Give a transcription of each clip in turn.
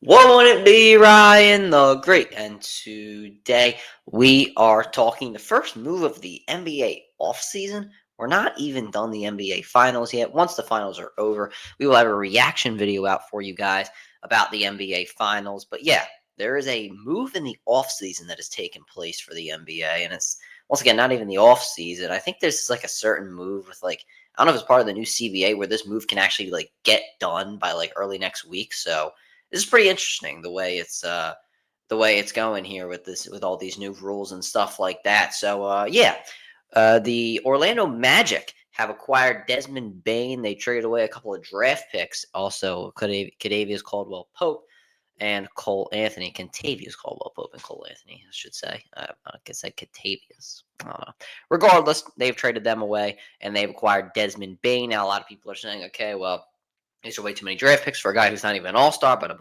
Won't it be Ryan the Great? And today we are talking the first move of the NBA offseason. We're not even done the NBA finals yet. Once the finals are over, we will have a reaction video out for you guys about the NBA finals. But yeah, there is a move in the offseason that has taken place for the NBA. And it's, once again, not even the offseason. I think there's like a certain move with like, I don't know if it's part of the new CBA where this move can actually like get done by like early next week. So this is pretty interesting the way it's going here with this with all these new rules and stuff like that. So yeah, the Orlando Magic have acquired Desmond Bain. They traded away a couple of draft picks, also Cadavius Caldwell Pope and Cole Anthony. Contavious Caldwell Pope and Cole Anthony, I should say. I guess I said Catavius. I don't know. Regardless, they've traded them away and they've acquired Desmond Bain. Now a lot of people are saying, okay, well, these are way too many draft picks for a guy who's not even an all-star, but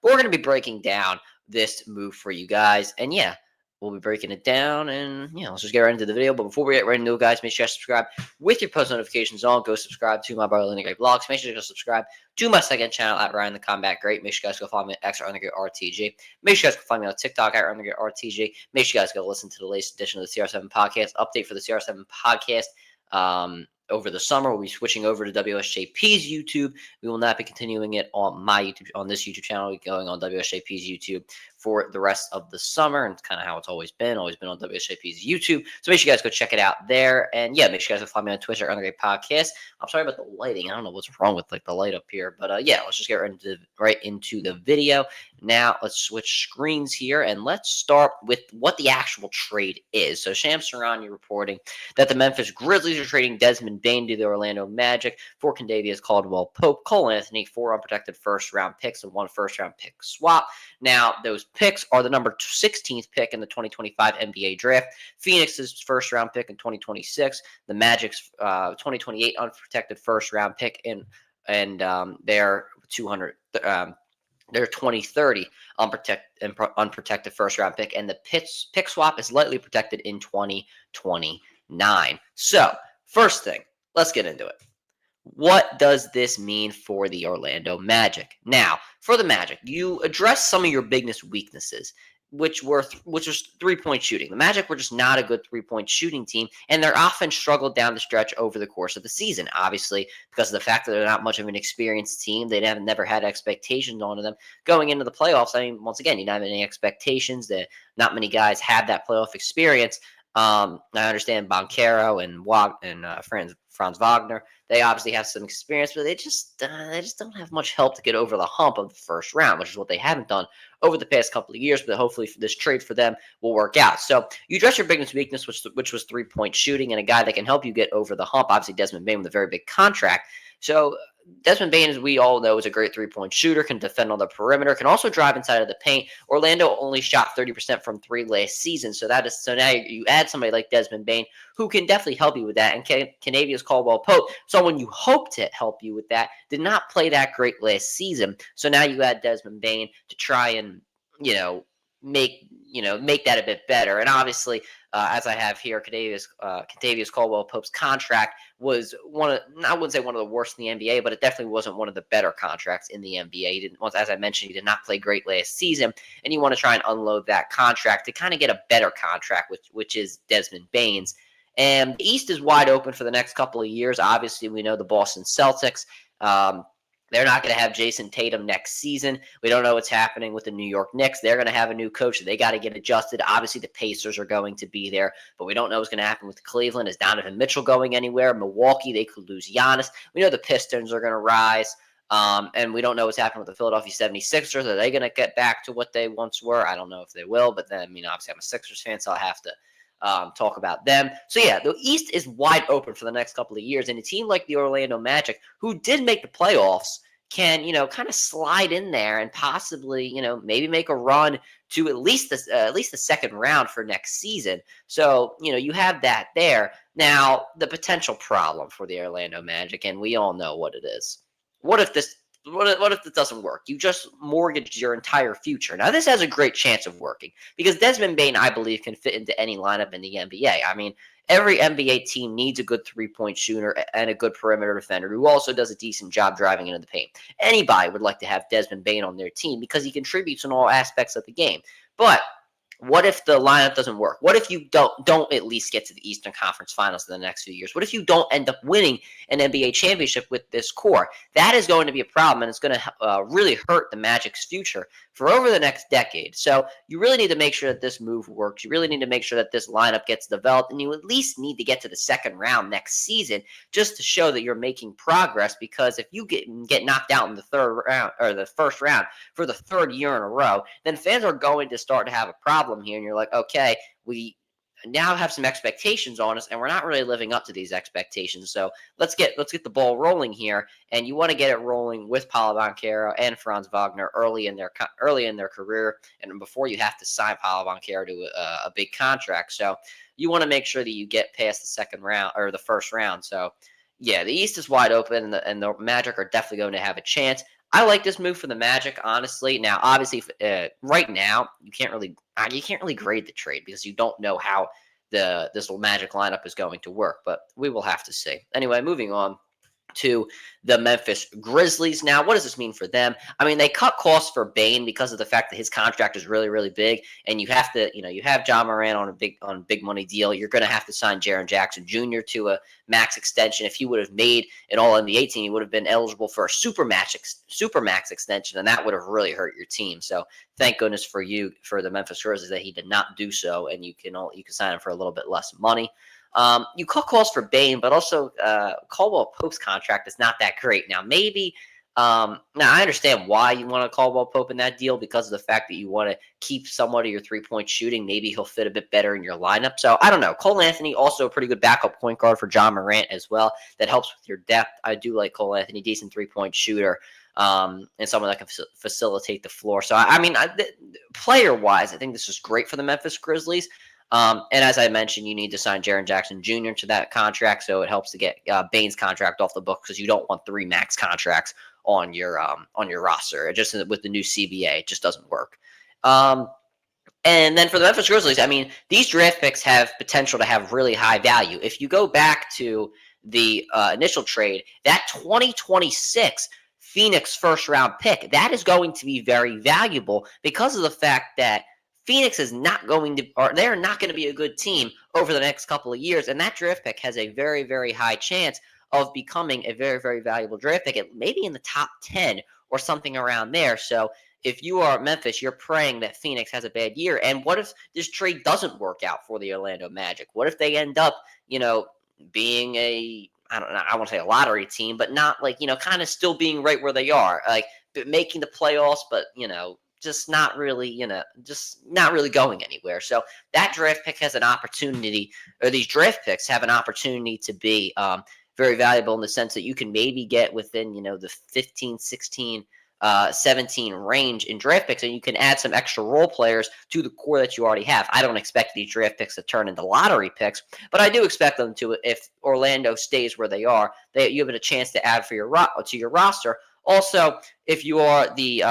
we're going to be breaking down this move for you guys. And yeah, we'll be breaking it down. And yeah, let's just get right into the video. But before we get right into it, guys, make sure you subscribe with your post notifications on. Go subscribe to my brother Lenny Gray Vlogs. Make sure you go subscribe to my second channel at Ryan the Combat Great. Make sure you guys go follow me at XR_RTG. Make sure you guys go find me on TikTok at RTG. Make sure you guys go listen to the latest edition of the CR7 podcast. Update for the CR7 podcast. Over the summer, we'll be switching over to WSJP's YouTube. We will not be continuing it on my YouTube, on this YouTube channel. We'll be going on WSJP's YouTube for the rest of the summer, and it's kind of how it's always been on WSJP's YouTube. So make sure you guys go check it out there. And yeah, make sure you guys go follow me on Twitter at Undergate Podcast. I'm sorry about the lighting. I don't know what's wrong with like the light up here, but yeah, let's just get right into the video. Now let's switch screens here and let's start with what the actual trade is. So Shams Charania reporting that the Memphis Grizzlies are trading Desmond Bain to the Orlando Magic for Condavious Caldwell Pope, Cole Anthony, 4 unprotected first-round picks and 1 first-round pick swap. Now, those picks are the number 16th pick in the 2025 NBA draft, Phoenix's first-round pick in 2026, the Magic's 2028 unprotected first-round pick, and their 200. Their 2030 unprotected first round pick, and the pick swap is lightly protected in 2029. So, first thing, let's get into it. What does this mean for the Orlando Magic? Now, for the Magic, you address some of your biggest weaknesses, which was 3-point shooting. The Magic were just not a good 3-point shooting team, and their offense struggled down the stretch over the course of the season. Obviously, because of the fact that they're not much of an experienced team, they never had expectations on them going into the playoffs. I mean, once again, you don't have any expectations. That not many guys have that playoff experience. I understand Banchero and Franz Wagner. They obviously have some experience, but they just don't have much help to get over the hump of the first round, which is what they haven't done over the past couple of years. But hopefully, this trade for them will work out. So you address your biggest weakness, which was 3-point shooting, and a guy that can help you get over the hump. Obviously, Desmond Bain with a very big contract. So Desmond Bain, as we all know, is a great 3-point shooter, can defend on the perimeter, can also drive inside of the paint. Orlando only shot 30% from 3 last season, so now you add somebody like Desmond Bain who can definitely help you with that. And Condavious Caldwell Pope, someone you hope to help you with that, did not play that great last season. So now you add Desmond Bain to try and make that a bit better. And obviously, as I have here, Condavious Caldwell Pope's contract was I wouldn't say one of the worst in the NBA, but it definitely wasn't one of the better contracts in the NBA. He didn't, as I mentioned, he did not play great last season, and you want to try and unload that contract to kind of get a better contract, which is Desmond Bain's. And the East is wide open for the next couple of years. Obviously, we know the Boston Celtics. They're not going to have Jason Tatum next season. We don't know what's happening with the New York Knicks. They're going to have a new coach. They got to get adjusted. Obviously, the Pacers are going to be there, but we don't know what's going to happen with Cleveland. Is Donovan Mitchell going anywhere? Milwaukee, they could lose Giannis. We know the Pistons are going to rise. And we don't know what's happening with the Philadelphia 76ers. Are they going to get back to what they once were? I don't know if they will, but then, obviously I'm a Sixers fan, so I have to talk about them. So yeah, the East is wide open for the next couple of years, and a team like the Orlando Magic, who did make the playoffs, can kind of slide in there and possibly maybe make a run to at least the second round for next season. So you have that there. Now the potential problem for the Orlando Magic, and we all know what it is. What if this What if it doesn't work? You just mortgaged your entire future. Now, this has a great chance of working because Desmond Bain, I believe, can fit into any lineup in the NBA. I mean, every NBA team needs a good three-point shooter and a good perimeter defender who also does a decent job driving into the paint. Anybody would like to have Desmond Bain on their team because he contributes in all aspects of the game. But what if the lineup doesn't work? What if you don't at least get to the Eastern Conference Finals in the next few years? What if you don't end up winning an NBA championship with this core? That is going to be a problem, and it's going to really hurt the Magic's future for over the next decade. So you really need to make sure that this move works. You really need to make sure that this lineup gets developed, and you at least need to get to the second round next season just to show that you're making progress. Because if you get knocked out in the third round or the first round for the third year in a row, then fans are going to start to have a problem here. And you're like, okay, we now have some expectations on us, and we're not really living up to these expectations. So let's get the ball rolling here. And you want to get it rolling with Paolo Banchero and Franz Wagner early in their career, and before you have to sign Paolo Banchero to a big contract. So you want to make sure that you get past the second round or the first round. So yeah, the East is wide open, and the Magic are definitely going to have a chance. I like this move for the Magic, honestly. Now, obviously, right now you can't really grade the trade because you don't know how this Magic lineup is going to work. But we will have to see. Anyway, moving on to the Memphis Grizzlies. Now, what does this mean for them? I mean, they cut costs for Bane because of the fact that his contract is really, really big, and you have to, you have Ja Morant on a big money deal. You're going to have to sign Jaren Jackson Jr. to a max extension. If he would have made an All NBA team, he would have been eligible for a supermax extension, and that would have really hurt your team. So, thank goodness for the Memphis Grizzlies that he did not do so, and you can sign him for a little bit less money. You cut calls for Bane, but also Caldwell Pope's contract is not that great. Now, maybe now I understand why you want to Caldwell Pope in that deal because of the fact that you want to keep somewhat of your 3-point shooting. Maybe he'll fit a bit better in your lineup. So I don't know. Cole Anthony, also a pretty good backup point guard for Ja Morant as well. That helps with your depth. I do like Cole Anthony, decent 3-point shooter. And someone that can facilitate the floor. So, I mean, player-wise, I think this is great for the Memphis Grizzlies. And as I mentioned, you need to sign Jaren Jackson Jr. to that contract, so it helps to get Bane's contract off the book because you don't want 3 max contracts on your roster. It just with the new CBA, it just doesn't work. And then for the Memphis Grizzlies, I mean, these draft picks have potential to have really high value. If you go back to the initial trade, that 2026 Phoenix first round pick, that is going to be very valuable because of the fact that Phoenix is not going to, or they're not going to be a good team over the next couple of years. And that draft pick has a very, very high chance of becoming a very, very valuable draft pick, maybe in the top 10 or something around there. So if you are Memphis, you're praying that Phoenix has a bad year. And what if this trade doesn't work out for the Orlando Magic? What if they end up, being I don't know, I won't say a lottery team, but not like, kind of still being right where they are, like making the playoffs, but, just not really, just not really going anywhere. So that draft pick has an opportunity, or these draft picks have an opportunity to be very valuable in the sense that you can maybe get within, the 15, 16, 17 range in draft picks, and you can add some extra role players to the core that you already have. I don't expect these draft picks to turn into lottery picks, but I do expect them to. If Orlando stays where they are, you have a chance to add to your roster. Also, if you are the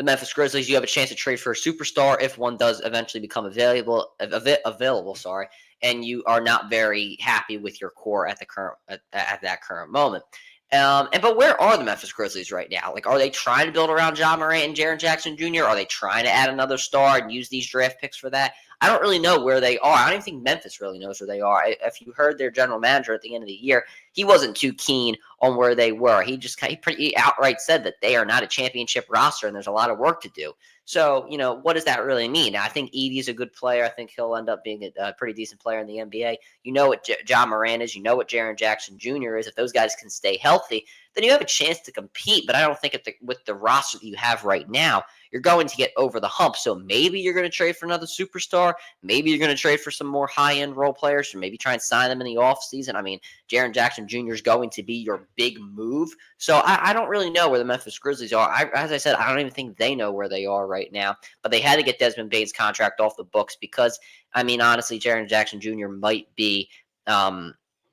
Memphis Grizzlies, you have a chance to trade for a superstar if one does eventually become available. Sorry, and you are not very happy with your core at that current moment. But where are the Memphis Grizzlies right now? Like, are they trying to build around Ja Morant and Jaren Jackson Jr.? Are they trying to add another star and use these draft picks for that? I don't really know where they are. I don't even think Memphis really knows where they are. If you heard their general manager at the end of the year, he wasn't too keen on where they were. He pretty outright said that they are not a championship roster and there's a lot of work to do. So, what does that really mean? I think Edey's a good player. I think he'll end up being a pretty decent player in the NBA. You know what Ja Morant is. You know what Jaren Jackson Jr. is. If those guys can stay healthy, then you have a chance to compete. But I don't think with the roster that you have right now, you're going to get over the hump. So maybe you're going to trade for another superstar. Maybe you're going to trade for some more high-end role players, or maybe try and sign them in the offseason. I mean, Jaren Jackson Jr. is going to be your big move. So I don't really know where the Memphis Grizzlies are. As I said, I don't even think they know where they are right now. But they had to get Desmond Bane's contract off the books because, I mean, honestly, Jaren Jackson Jr. might be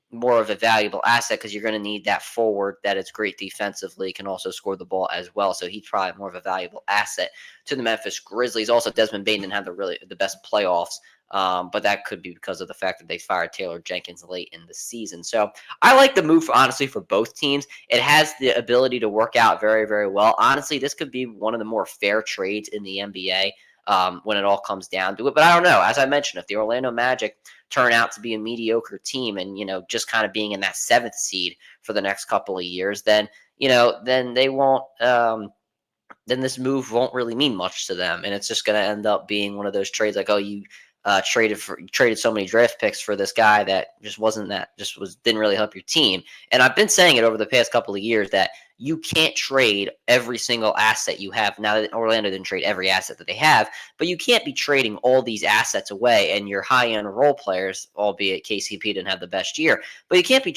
more of a valuable asset because you're going to need that forward that is great defensively, can also score the ball as well. So he's probably more of a valuable asset to the Memphis Grizzlies. Also, Desmond Bain didn't have the best playoffs, but that could be because of the fact that they fired Taylor Jenkins late in the season. So I like the move, honestly, for both teams. It has the ability to work out very, very well. Honestly, this could be one of the more fair trades in the NBA. When it all comes down to it. But I don't know. As I mentioned, if the Orlando Magic turn out to be a mediocre team and, just kind of being in that seventh seed for the next couple of years, then, then they won't, then this move won't really mean much to them. And it's just going to end up being one of those trades like, oh, you traded so many draft picks for this guy that didn't really help your team. And I've been saying it over the past couple of years that you can't trade every single asset you have. Now that Orlando didn't trade every asset that they have, but you can't be trading all these assets away and your high end role players, albeit KCP didn't have the best year, but you can't be.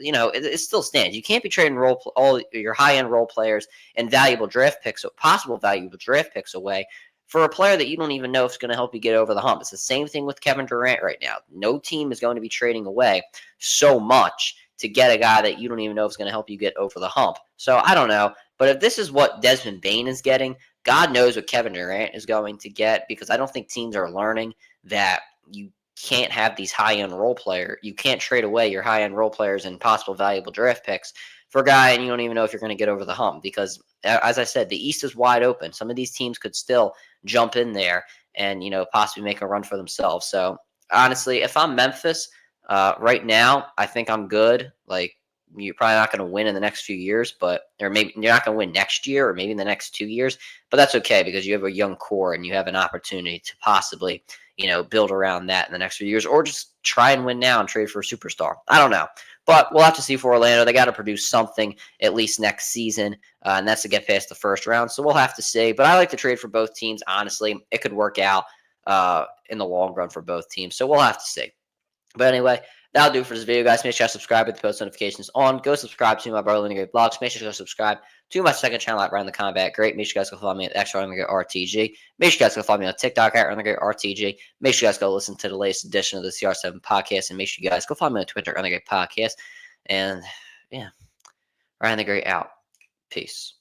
It still stands. You can't be trading all your high end role players and possible valuable draft picks away for a player that you don't even know if it's going to help you get over the hump. It's the same thing with Kevin Durant right now. No team is going to be trading away so much to get a guy that you don't even know if it's going to help you get over the hump. So I don't know. But if this is what Desmond Bain is getting, God knows what Kevin Durant is going to get, because I don't think teams are learning that you can't have these high-end role players. You can't trade away your high-end role players and possible valuable draft picks for a guy, and you don't even know if you're going to get over the hump, because, as I said, the East is wide open. Some of these teams could still jump in there and, possibly make a run for themselves. So honestly, if I'm Memphis right now, I think I'm good. Like, you're probably not going to win in the next few years, or maybe you're not going to win next year or maybe in the next 2 years, but that's okay because you have a young core and you have an opportunity to possibly, build around that in the next few years, or just try and win now and trade for a superstar. I don't know. But we'll have to see for Orlando. They got to produce something at least next season, and that's to get past the first round. So we'll have to see. But I like to trade for both teams, honestly. It could work out in the long run for both teams. So we'll have to see. But anyway, that'll do it for this video, guys. Make sure you subscribe with the post notifications on. Go subscribe to my Brother Learning Great blogs. Make sure you go subscribe to my second channel at Ryan the Combat Great. Make sure you guys go follow me at Extra Ryan the Great RTG. Make sure you guys go follow me on TikTok at Ryan the Great RTG. Make sure you guys go listen to the latest edition of the CR7 podcast. And make sure you guys go follow me on Twitter at Ryan the Great Podcast. And yeah, Ryan the Great out. Peace.